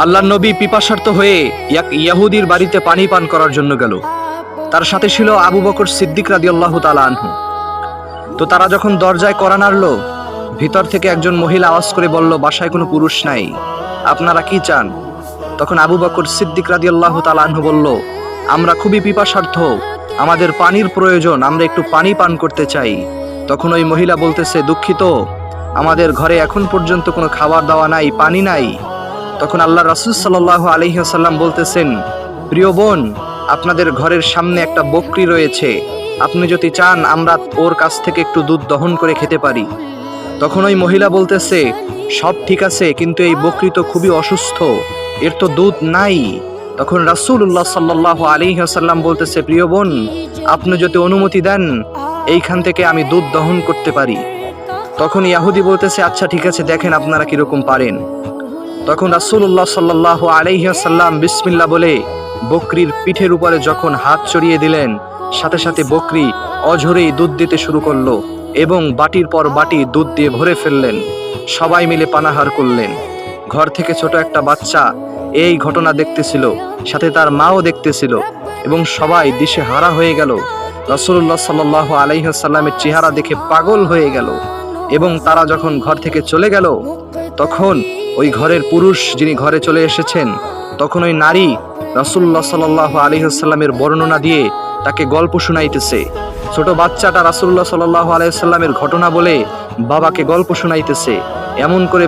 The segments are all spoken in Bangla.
আল্লাহর নবী পিপাসার্ত হয়ে এক ইহুদির বাড়িতে পানি পান করার জন্য গেল। তার সাথে ছিল আবু বকর সিদ্দিক রাদিয়াল্লাহু তাআলা আনহু। তো তারা যখন দরজায় কড়া নাড়ল, ভিতর থেকে একজন মহিলা আওয়াজ করে বলল, বাসায় কোনো পুরুষ নাই, আপনারা কি চান? তখন আবু বকর সিদ্দিক রাদিয়াল্লাহু তাআলা আনহু বলল, আমরা খুবই পিপাসার্থ, আমাদের পানির প্রয়োজন, আমরা একটু পানি পান করতে চাই। তখন ওই মহিলা বলতেছে, দুঃখিত, আমাদের ঘরে এখন পর্যন্ত কোনো খাবার দাওয়া নাই, পানি নাই। তখন আল্লাহ রাসূল সাল্লাল্লাহু আলাইহি ওয়াসাল্লাম বলতেছেন, প্রিয় বোন, আপনাদের ঘরের সামনে একটা বকরি রয়েছে, আপনি যদি চান আমরা ওর কাছ থেকে একটু দুধ দহন করে খেতে পারি। তখন ওই মহিলা বলতেছে, সব ঠিক আছে, কিন্তু এই বকরি তো খুবই অসুস্থ, এর তো দুধ নাই। তখন রাসূলুল্লাহ সাল্লাল্লাহু আলাইহি ওয়াসাল্লাম বলতেছে, প্রিয় বোন, আপনি যদি অনুমতি দেন এইখান থেকে আমি দুধ দহন করতে পারি। তখন ইহুদি বলতেছে, আচ্ছা ঠিক আছে, দেখেন আপনারা কিরকম পারেন। তখন রাসূলুল্লাহ সাল্লাল্লাহু আলাইহি ওয়াসাল্লাম বিসমিল্লাহ বলে বকরির পিঠের উপরে যখন হাত চড়িয়ে দিলেন, সাথে সাথে বকরি অঝরেই দুধ দিতে শুরু করলো এবং বাটির পর বাটি দুধ দিয়ে ভরে ফেললেন। সবাই মিলে পানাহার করলেন। ঘর থেকে ছোট একটা বাচ্চা এই ঘটনা দেখতেছিল, সাথে তার মাও দেখতেছিল এবং সবাই দিশে হারা হয়ে গেল। রাসূলুল্লাহ সাল্লাল্লাহু আলাইহি ওয়াসাল্লামের চেহারা দেখে পাগল হয়ে গেল এবং তারা যখন ঘর থেকে চলে গেল, তখন ওই ঘরের পুরুষ যিনি ঘরে চলে এসেছেন, তখন ওই নারী রাসূলুল্লাহ সাল্লাল্লাহু আলাইহি ওয়াসাল্লামের বর্ণনা দিয়ে তাকে গল্প শুনাইতেছে। ছোট বাচ্চাটা রাসূলুল্লাহ সাল্লাল্লাহু আলাইহি ওয়াসাল্লামের ঘটনা বলে বাবাকে গল্প শুনাইতেছে। এমন করে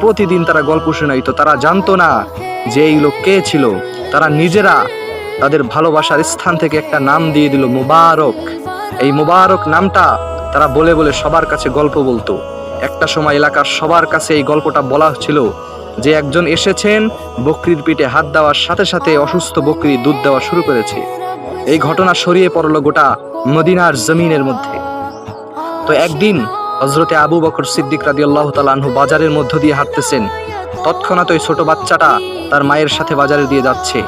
প্রতিদিন তারা গল্প শুনাইতো। তারা জানতো না যে এই লোক কে ছিল। তারা নিজেরা তাদের ভালোবাসার স্থান থেকে একটা নাম দিয়ে দিল, মুবারক। এই মুবারক নামটা তারা বলে বলে সবার কাছে গল্প বলতো। একটা সময় এলাকার সবার কাছে এই গল্পটা বলা ছিল যে একজন এসেছেন, বকরির পিঠে হাত দেওয়ার সাথে সাথে অসুস্থ বকরি দুধ দেওয়া শুরু করেছে। এই ঘটনা ছড়িয়ে পড়ল গোটা মদিনার জমিনের মধ্যে। তো একদিন হযরতে আবু বকর সিদ্দিক রাদিয়াল্লাহু তাআলা আনহু বাজারের মধ্য দিয়ে হাঁটতেছেন। তৎক্ষণাৎ ওই ছোট বাচ্চাটা তার মায়ের সাথে বাজারে দিয়ে যাচ্ছে।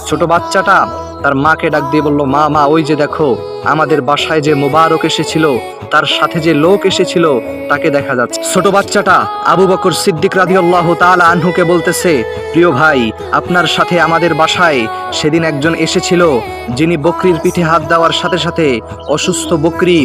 ছোট বাচ্চাটা তার মাকে ডাক দিয়ে বলল, মা, ওই যে দেখো, আমাদের বাসায় যে মুবারক এসেছিল, তার সাথে যে লোক এসেছিল তাকে দেখা যাচ্ছে। ছোট বাচ্চাটা আবু বকর সিদ্দিক রাদিয়াল্লাহু তাআলা আনহুকে বলতেছে, প্রিয় ভাই, আপনার সাথে আমাদের বাসায় সেদিন একজন এসেছিল, যিনি বকরির পিঠে হাত দেওয়ার সাথে সাথে অসুস্থ বকরি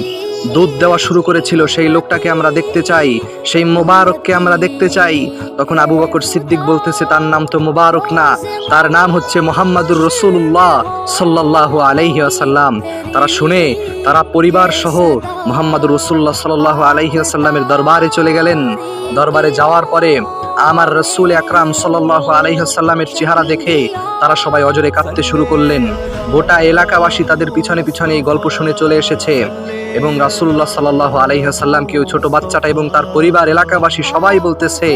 দুধ দেওয়া শুরু করেছিল। সেই লোকটাকে আমরা দেখতে চাই, সেই মুবারককে আমরা দেখতে চাই। তখন আবু বকর সিদ্দিক বলতেছে, তার নাম তো মুবারক না, তার নাম হচ্ছে মুহাম্মাদুর রাসূলুল্লাহ সাল্লাল্লাহু আলাইহি ওয়াসাল্লাম। তারা শুনে তারা পরিবার সহ মুহাম্মাদুর রাসূলুল্লাহ সাল্লাল্লাহু আলাইহি ওয়াসাল্লামের দরবারে চলে গেলেন। দরবারে যাওয়ার পরে আমার রাসূল আকরাম সাল্লাল্লাহু আলাইহি ওয়াসাল্লামের চেহারা দেখে তারা সবাই অজরে কাঁদতে শুরু করলেন। গোটা এলাকাবাসী তাদের পিছনে পিছনে এই গল্প শুনে চলে এসেছে এবং রাসূলুল্লাহ সাল্লাল্লাহু আলাইহি ওয়াসাল্লামকে ওই ছোট বাচ্চাটা এবং তার পরিবার এলাকাবাসী সবাই বলতেছে,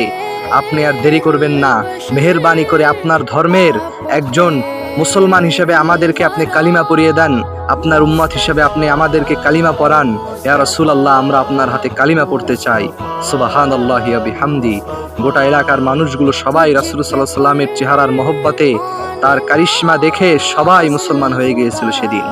আপনি আর দেরি করবেন না, মেহেরবানি করে আপনার ধর্মের একজন মুসলমান হিসেবে আমাদেরকে আপনি কালিমা পড়িয়ে দেন, আপনার উম্মত হিসেবে আপনি আমাদেরকে কালিমা পড়ান। ইয়া রাসূলুল্লাহ, আমরা আপনার হাতে কালিমা পড়তে চাই। সুবহানাল্লাহি ওয়া বিহামদি। গোটা এলাকার মানুষগুলো সবাই রাসূল সাল্লাল্লাহু আলাইহি ওয়াসাল্লামের চেহারার মহব্বতে, তার কারিশমা দেখে সবাই মুসলমান হয়ে গিয়েছিল সেদিন।